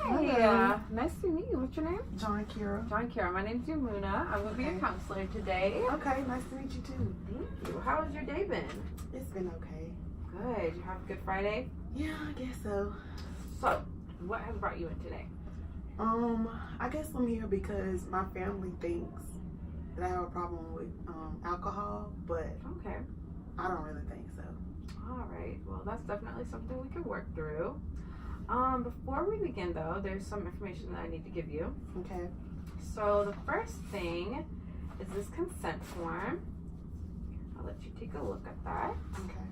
Hi. Nice to meet you. What's your name? John Kira. John Kira. My name's Yamuna. I'm going to be your counselor today. Okay, nice to meet you too. Thank you. How has your day been? It's been okay. Good. You have a good Friday? Yeah, I guess so. So, what has brought you in today? I guess I'm here because my family thinks that I have a problem with alcohol, but okay, I don't really think so. All right. Well, that's definitely something we can work through. Before we begin, though, there's some information that I need to give you. Okay. So the first thing is this consent form. I'll let you take a look at that. Okay.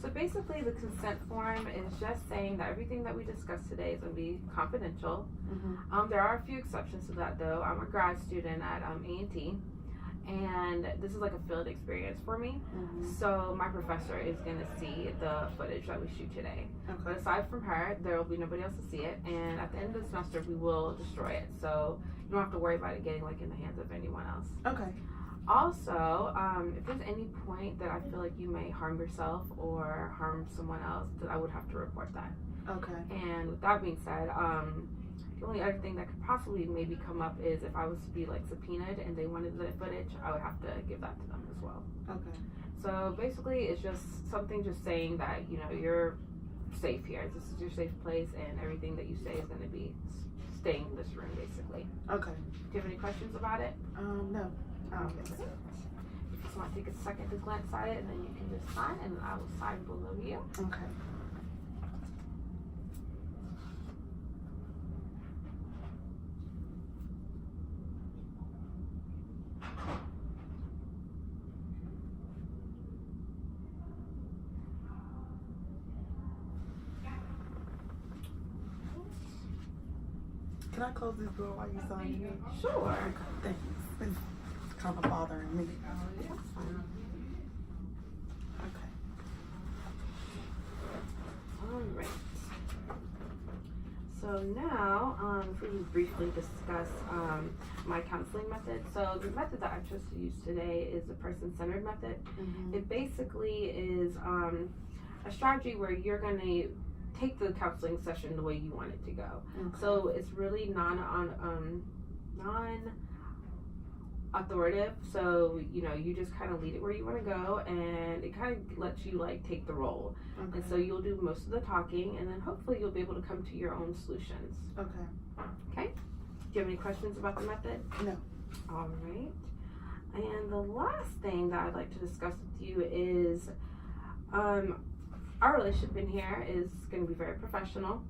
So basically, the consent form is just saying that everything that we discussed today is going to be confidential. Mm-hmm. There are a few exceptions to that, though. I'm a grad student at A&T, and this is like a field experience for me. Mm-hmm. So my professor is going to see the footage that we shoot today. Okay. But aside from her, there will be nobody else to see it. And at the end of the semester, we will destroy it. So you don't have to worry about it getting like in the hands of anyone else. Okay. Also, if there's any point that I feel like you may harm yourself or harm someone else, then I would have to report that. Okay. And with that being said, the only other thing that could possibly maybe come up is if I was to be like subpoenaed and they wanted the footage, I would have to give that to them as well. Okay. So basically, it's just something just saying that, you know, you're safe here. This is your safe place, and everything that you say is going to be staying in this room, basically. Okay. Do you have any questions about it? No. I don't think so. You just want to take a second to glance at it, and then you can just sign, and I will sign below you. Okay. Can I close this door while you sign here? Sure. Okay, thanks. It's kind of bothering me. Oh, yeah, that's fine. Okay. All right. So now, if we just briefly discuss my counseling method. So the method that I chose to use today is the person-centered method. Mm-hmm. It basically is a strategy where you're going to take the counseling session the way you want it to go. Okay. So it's really non-authoritative. So, you know, you just kind of lead it where you want to go, and it kind of lets you like take the role. Okay. And so you'll do most of the talking, and then hopefully you'll be able to come to your own solutions. Okay. Okay? Do you have any questions about the method? No. All right. And the last thing that I'd like to discuss with you is our relationship in here is going to be very professional.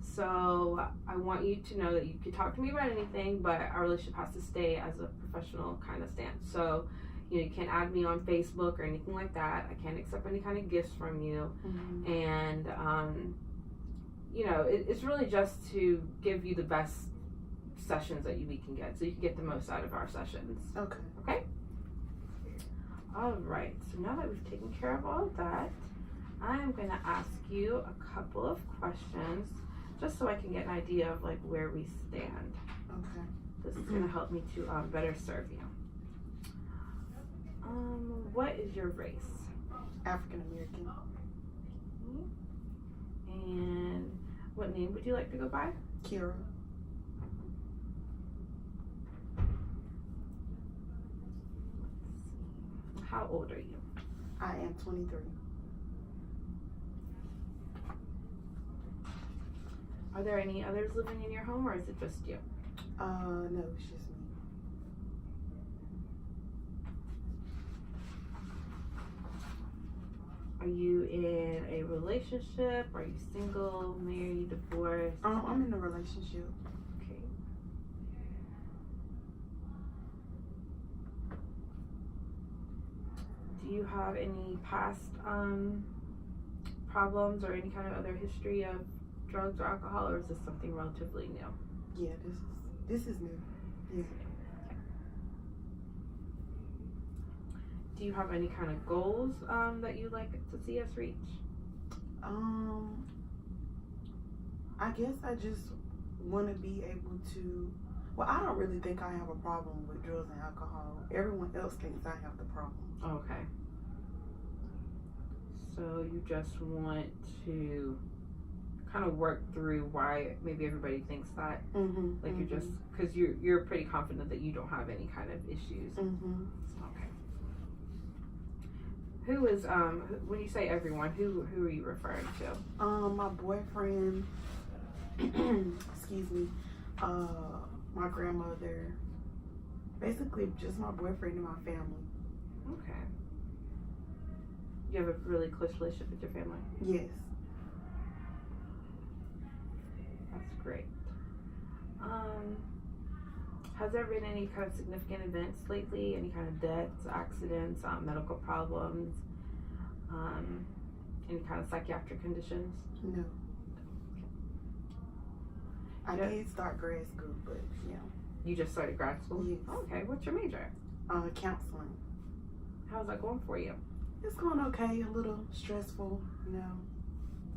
So I want you to know that you can talk to me about anything, but our relationship has to stay as a professional kind of stance. So, you know, you can't add me on Facebook or anything like that. I can't accept any kind of gifts from you. Mm-hmm. And, you know, it's really just to give you the best sessions that we can get, so you can get the most out of our sessions. Okay. Okay? All right. So now that we've taken care of all of that, I'm going to ask you a couple of questions just so I can get an idea of like where we stand. Okay. This is going to help me to better serve you. What is your race? African American. And what name would you like to go by? Kira. How old are you? I am 23. Are there any others living in your home, or is it just you? No, it's just me. Are you in a relationship? Are you single, married, divorced? I'm in a relationship. Okay. Do you have any past problems or any kind of other history of drugs or alcohol, or is this something relatively new? Yeah, this is new. Yeah. Do you have any kind of goals that you'd like to see us reach? I guess I just want to be able to. Well, I don't really think I have a problem with drugs and alcohol. Everyone else thinks I have the problem. Okay. So you just want to kind of work through why maybe everybody thinks that. Like you're just, because you're pretty confident that you don't have any kind of issues. Okay. Who is, when you say everyone, who are you referring to? My boyfriend, excuse me, my grandmother, basically just my boyfriend and my family. Okay. You have a really close relationship with your family? Yes. That's great. Has there been any kind of significant events lately? Any kind of deaths, accidents, medical problems, any kind of psychiatric conditions? No. I did start grad school, but yeah. You just started grad school? Yes. Okay. What's your major? Counseling. How's that going for you? It's going okay. A little stressful, you know.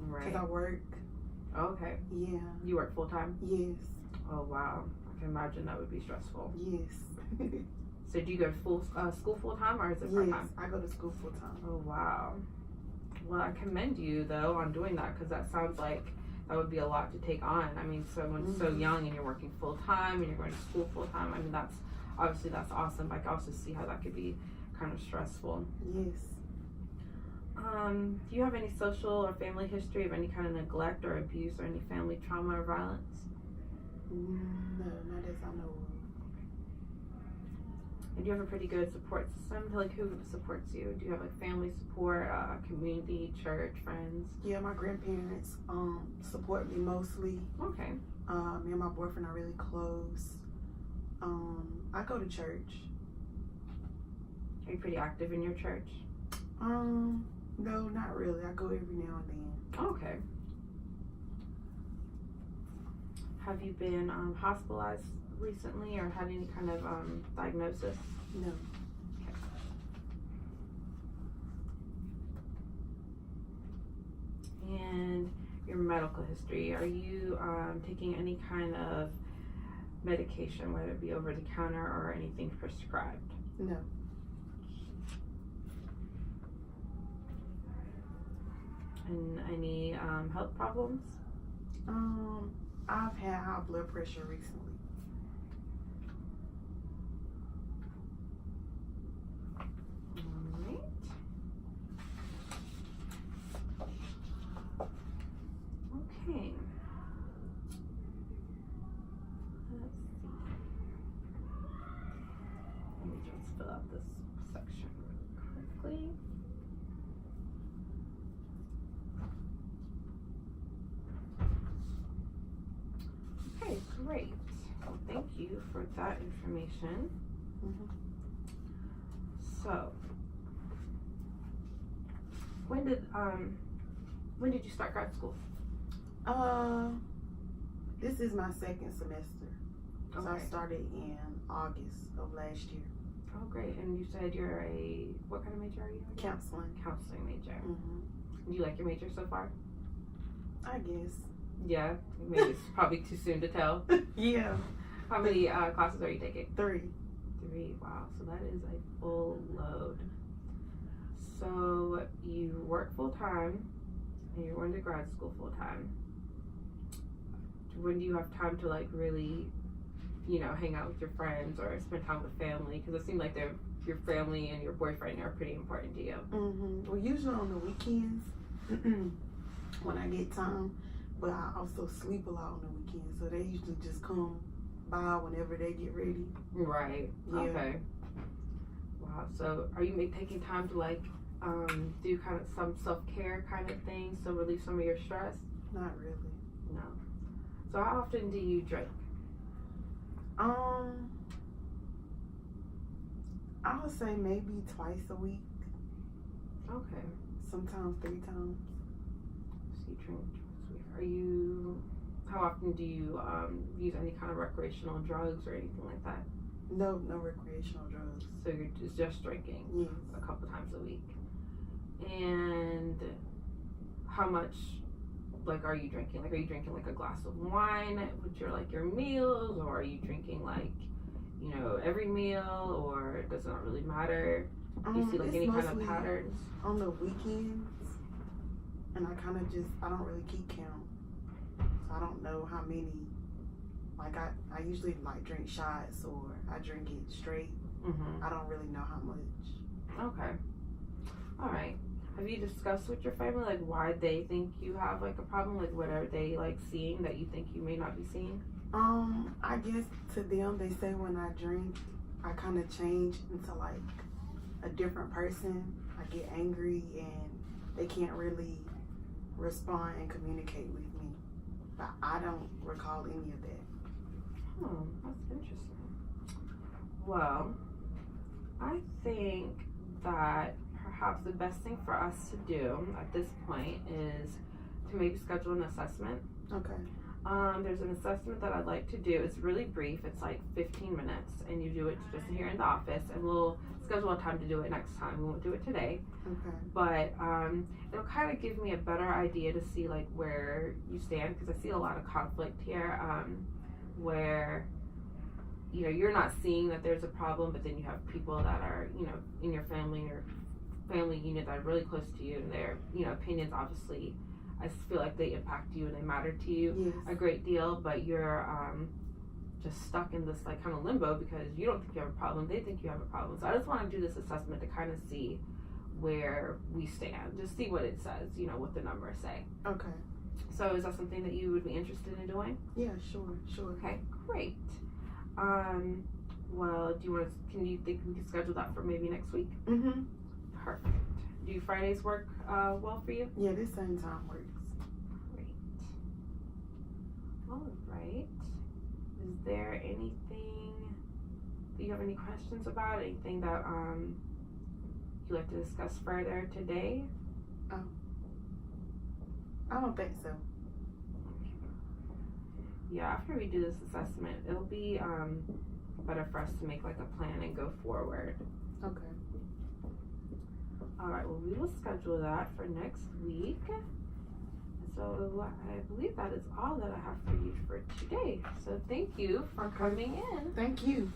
Right. Because I work. Okay. Yeah. You work full time? Yes. Oh wow. I can imagine that would be stressful. Yes. So do you go to school full time or is it part time? Yes, I go to school full time. Oh wow. Well, I commend you though on doing that because that sounds like that would be a lot to take on. I mean, someone's so young and you're working full time and you're going to school full time. I mean, that's awesome. But I can also see how that could be kind of stressful. Yes. Do you have any social or family history of any kind of neglect or abuse or any family trauma or violence? No, not as I know of. And do you have a pretty good support system? Like, who supports you? Do you have like family support, community, church, friends? Yeah, my grandparents support me mostly. Okay. Me and my boyfriend are really close. I go to church. Are you pretty active in your church? No, not really. I go every now and then. Okay. Have you been hospitalized recently or had any kind of diagnosis? No. Okay. And your medical history, are you taking any kind of medication, whether it be over the counter or anything prescribed? No. And any health problems? I've had high blood pressure recently. Alright. Okay. Let's see. Let me just fill out this section really quickly. Okay, great. Well, thank you for that information. So, when did you start grad school? This is my second semester. So I Okay. started in August of last year. Oh, great. And you said you're what kind of major are you? Counseling. Counseling major. Mm-hmm. Do you like your major so far? I guess. Yeah, maybe it's probably too soon to tell. Yeah. How many classes are you taking? 3. 3. Wow, so that is a full load. So you work full time and you're going to grad school full time. When do you have time to like really, hang out with your friends or spend time with family? Because it seems like your family and your boyfriend are pretty important to you. Mm-hmm. Well, usually on the weekends when I get time, but I also sleep a lot on the weekends, so they usually just come by whenever they get ready. Right. Yeah. Okay. Wow. So are you taking time to like do kind of some self-care kind of things to relieve some of your stress? Not really. No. So how often do you drink? I would say maybe twice a week. Okay. Sometimes 3 times. So you drink twice a week. How often do you use any kind of recreational drugs or anything like that? No recreational drugs. So you're just drinking Yes. a couple times a week. And how much are you drinking? Are you drinking a glass of wine with your meals, or are you drinking every meal, or does it not really matter? Do you see any kind of patterns? On the weekends, and I don't really keep count. don't know how many. Like I usually like drink shots or I drink it straight. I don't really know how much. Okay. All right. Have you discussed with your family like why they think you have like a problem? Like what are they like seeing that you think you may not be seeing? I guess to them they say when I drink, I kind of change into like a different person. I get angry and they can't really respond and communicate with me. But I don't recall any of that. That's interesting. Well, I think that perhaps the best thing for us to do at this point is to maybe schedule an assessment. Okay. There's an assessment that I'd like to do. It's really brief. It's like 15 minutes, and you do it just here in the office, and we'll schedule a time to do it next time. We won't do it today. Okay. But it'll kind of give me a better idea to see like where you stand, because I see a lot of conflict here, where you know you're not seeing that there's a problem, but then you have people that are in your family or family unit that are really close to you, and their opinions obviously I feel like they impact you and they matter to you a great deal, but you're just stuck in this like kind of limbo because you don't think you have a problem, they think you have a problem. So I just want to do this assessment to kind of see where we stand, just see what it says, what the numbers say. Okay. So is that something that you would be interested in doing? Yeah, sure. Okay, great. Well, can you think we can schedule that for maybe next week? Perfect. Do Fridays work well for you? Yeah, this same time works. Great. All right. Is there anything do you have any questions about? Anything that you'd like to discuss further today? I don't think so. Yeah, after we do this assessment, it'll be better for us to make like a plan and go forward. Okay. All right, well, we will schedule that for next week. So I believe that is all that I have for you for today. So thank you for coming in. Thank you.